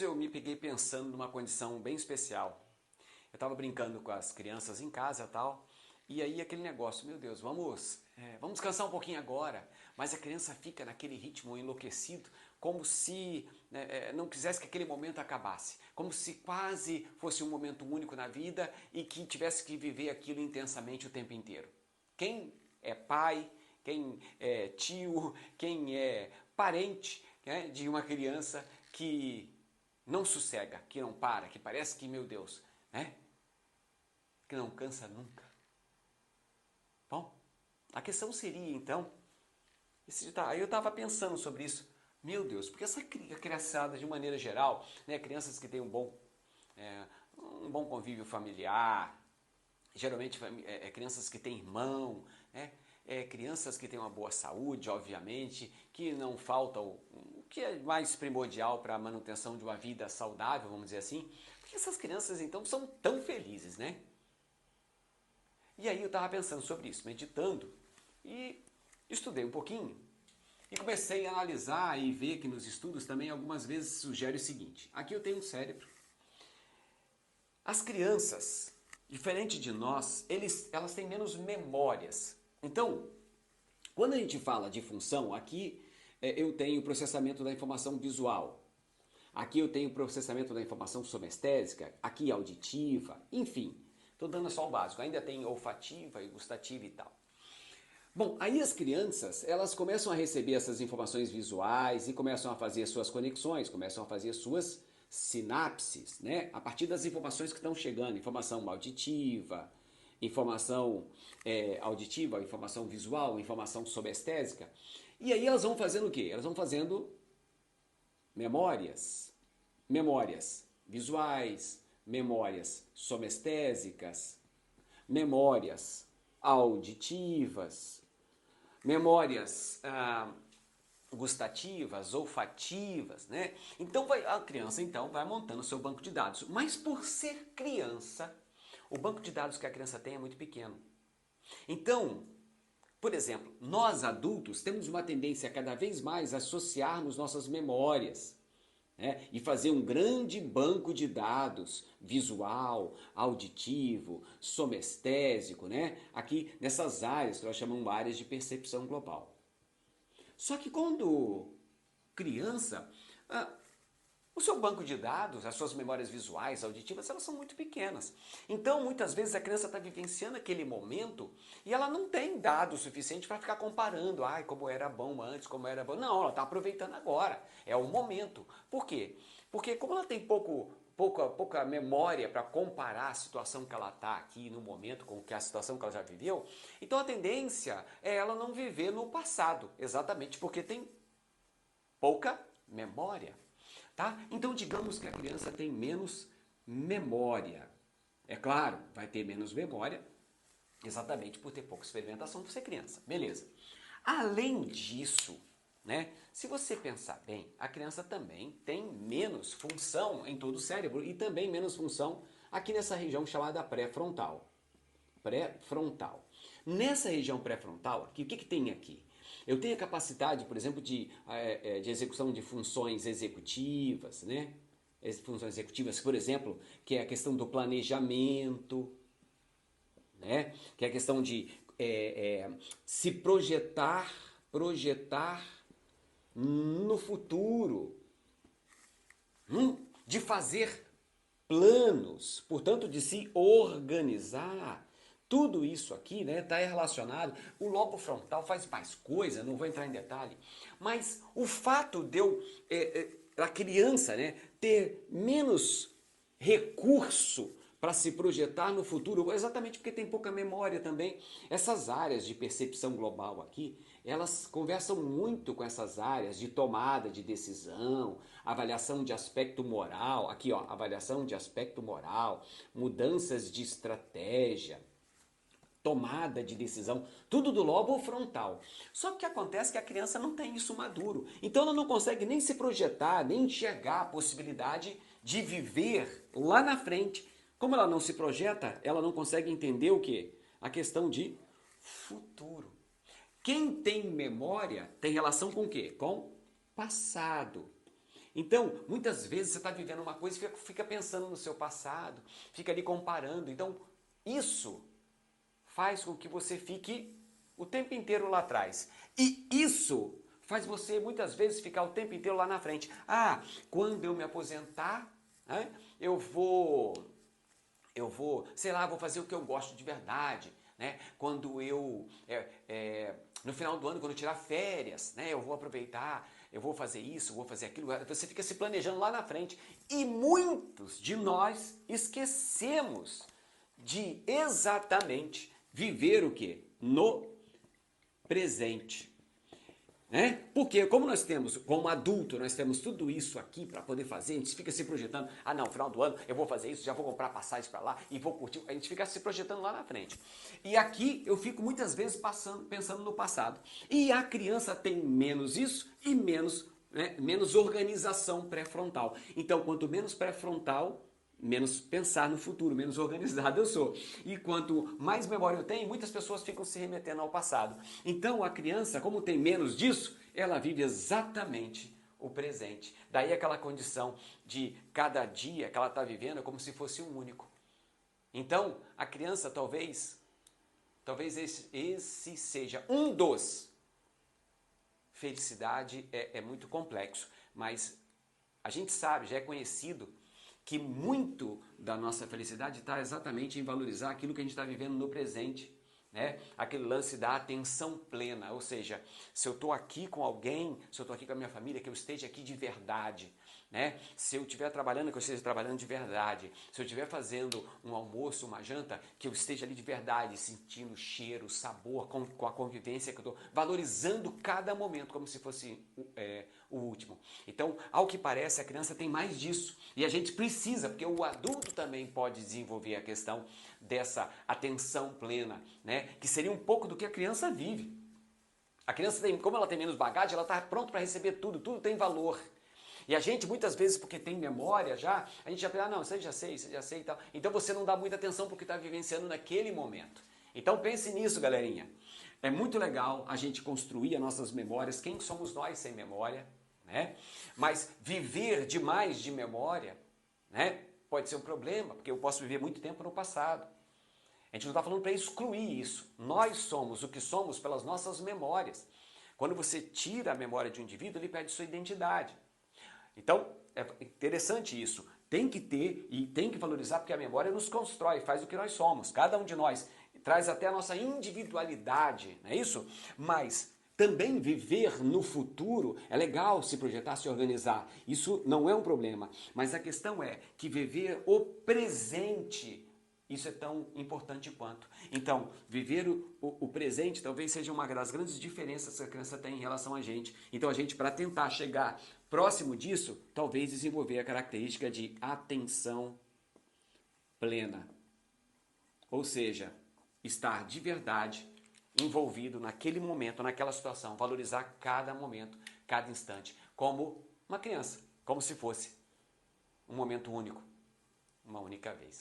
Eu me peguei pensando numa condição bem especial. Eu estava brincando com as crianças em casa e tal, e aí aquele negócio, meu Deus, vamos descansar um pouquinho agora, mas a criança fica naquele ritmo enlouquecido, como se não quisesse que aquele momento acabasse, como se quase fosse um momento único na vida e que tivesse que viver aquilo intensamente o tempo inteiro. Quem é pai, quem é tio, quem é parente, né, de uma criança que não sossega, que não para, que parece que, meu Deus, né? Que não cansa nunca. Bom, a questão seria então, aí eu estava pensando sobre isso, meu Deus, porque essa criançada de maneira geral, né, crianças que têm é, um bom convívio familiar, geralmente crianças que têm irmão, né, crianças que têm uma boa saúde, obviamente, que não falta o que é mais primordial para a manutenção de uma vida saudável, vamos dizer assim, porque essas crianças então são tão felizes, né? E aí eu estava pensando sobre isso, meditando, e estudei um pouquinho, e comecei a analisar e ver que nos estudos também algumas vezes sugere o seguinte, aqui eu tenho um cérebro. As crianças, diferente de nós, elas têm menos memórias. Então, quando a gente fala de função, aqui eu tenho processamento da informação visual, aqui eu tenho processamento da informação somestésica, aqui auditiva, enfim. Estou dando só o básico, ainda tem olfativa e gustativa e tal. Bom, aí as crianças, elas começam a receber essas informações visuais e começam a fazer suas conexões, começam a fazer suas sinapses, né? A partir das informações que estão chegando, informação auditiva, informação visual, informação somestésica. E aí elas vão fazendo o quê? Elas vão fazendo memórias visuais, memórias somestésicas, memórias auditivas, memórias gustativas, olfativas, né? Então a criança então vai montando o seu banco de dados. Mas por ser criança, o banco de dados que a criança tem é muito pequeno. Então, por exemplo, nós adultos temos uma tendência a cada vez mais associarmos nossas memórias, né, e fazer um grande banco de dados visual, auditivo, somestésico, né, aqui nessas áreas que nós chamamos áreas de percepção global. Só que quando criança, o seu banco de dados, as suas memórias visuais, auditivas, elas são muito pequenas. Então, muitas vezes a criança está vivenciando aquele momento e ela não tem dados suficiente para ficar comparando, ai, como era bom antes, como era bom. Não, ela está aproveitando agora. É o momento. Por quê? Porque como ela tem pouca memória para comparar a situação que ela está aqui no momento com a situação que ela já viveu, então a tendência é ela não viver no passado, exatamente porque tem pouca memória. Tá? Então digamos que a criança tem menos memória. É claro, vai ter menos memória exatamente por ter pouca experimentação por ser criança. Beleza. Além disso, né, se você pensar bem, a criança também tem menos função em todo o cérebro e também menos função aqui nessa região chamada pré-frontal. Pré-frontal. Nessa região pré-frontal, aqui, o que tem aqui? Eu tenho a capacidade, por exemplo, de execução de funções executivas, né? Funções executivas, por exemplo, que é a questão do planejamento, né? Que é a questão de se projetar no futuro, de fazer planos, portanto, de se organizar. Tudo isso aqui está relacionado. O lobo frontal faz mais coisa, não vou entrar em detalhe, mas o fato de a criança, né, ter menos recurso para se projetar no futuro, exatamente porque tem pouca memória também. Essas áreas de percepção global aqui, elas conversam muito com essas áreas de tomada de decisão, avaliação de aspecto moral, aqui ó, avaliação de aspecto moral, mudanças de estratégia, tomada de decisão, tudo do lobo frontal. Só que o que acontece é que a criança não tem isso maduro. Então ela não consegue nem se projetar, nem enxergar a possibilidade de viver lá na frente. Como ela não se projeta, ela não consegue entender o quê? A questão de futuro. Quem tem memória tem relação com o quê? Com passado. Então, muitas vezes você está vivendo uma coisa e fica pensando no seu passado, fica ali comparando. Então, isso faz com que você fique o tempo inteiro lá atrás. E isso faz você muitas vezes ficar o tempo inteiro lá na frente. Ah, quando eu me aposentar, né, eu vou, sei lá, vou fazer o que eu gosto de verdade. Né? Quando eu, no final do ano, quando eu tirar férias, né, eu vou aproveitar, eu vou fazer isso, vou fazer aquilo. Você fica se planejando lá na frente. E muitos de nós esquecemos de exatamente viver o quê? No presente. Né? Porque como nós temos, como adulto, nós temos tudo isso aqui para poder fazer, a gente fica se projetando, ah não, final do ano eu vou fazer isso, já vou comprar passagens para lá e vou curtir, a gente fica se projetando lá na frente. E aqui eu fico muitas vezes pensando no passado. E a criança tem menos isso e menos organização pré-frontal. Então quanto menos pré-frontal, menos pensar no futuro, menos organizado eu sou. E quanto mais memória eu tenho, muitas pessoas ficam se remetendo ao passado. Então a criança, como tem menos disso, ela vive exatamente o presente. Daí aquela condição de cada dia que ela está vivendo é como se fosse um único. Então a criança talvez esse seja um dos. Felicidade é muito complexo, mas a gente sabe, já é conhecido que muito da nossa felicidade está exatamente em valorizar aquilo que a gente está vivendo no presente. Né? Aquele lance da atenção plena, ou seja, se eu estou aqui com alguém, se eu estou aqui com a minha família, que eu esteja aqui de verdade. Né? Se eu estiver trabalhando, que eu esteja trabalhando de verdade. Se eu estiver fazendo um almoço, uma janta, que eu esteja ali de verdade, sentindo o cheiro, o sabor, com a convivência que eu estou, valorizando cada momento como se fosse o último. Então, ao que parece, a criança tem mais disso. E a gente precisa, porque o adulto também pode desenvolver a questão dessa atenção plena, né? Que seria um pouco do que a criança vive. A criança, como ela tem menos bagagem, ela está pronta para receber tudo, tudo tem valor. E a gente, muitas vezes, porque tem memória já, a gente já pensa, não, isso aí já sei e tal. Então você não dá muita atenção para o que está vivenciando naquele momento. Então pense nisso, galerinha. É muito legal a gente construir as nossas memórias. Quem somos nós sem memória? Né? Mas viver demais de memória, né, pode ser um problema, porque eu posso viver muito tempo no passado. A gente não está falando para excluir isso. Nós somos o que somos pelas nossas memórias. Quando você tira a memória de um indivíduo, ele perde sua identidade. Então, é interessante isso. Tem que ter e tem que valorizar, porque a memória nos constrói, faz o que nós somos. Cada um de nós traz até a nossa individualidade, não é isso? Mas também viver no futuro é legal, se projetar, se organizar. Isso não é um problema. Mas a questão é que viver o presente, isso é tão importante quanto. Então, viver o presente talvez seja uma das grandes diferenças que a criança tem em relação a gente. Então, a gente, para tentar chegar próximo disso, talvez desenvolver a característica de atenção plena. Ou seja, estar de verdade envolvido naquele momento, naquela situação, valorizar cada momento, cada instante, como uma criança, como se fosse um momento único, uma única vez.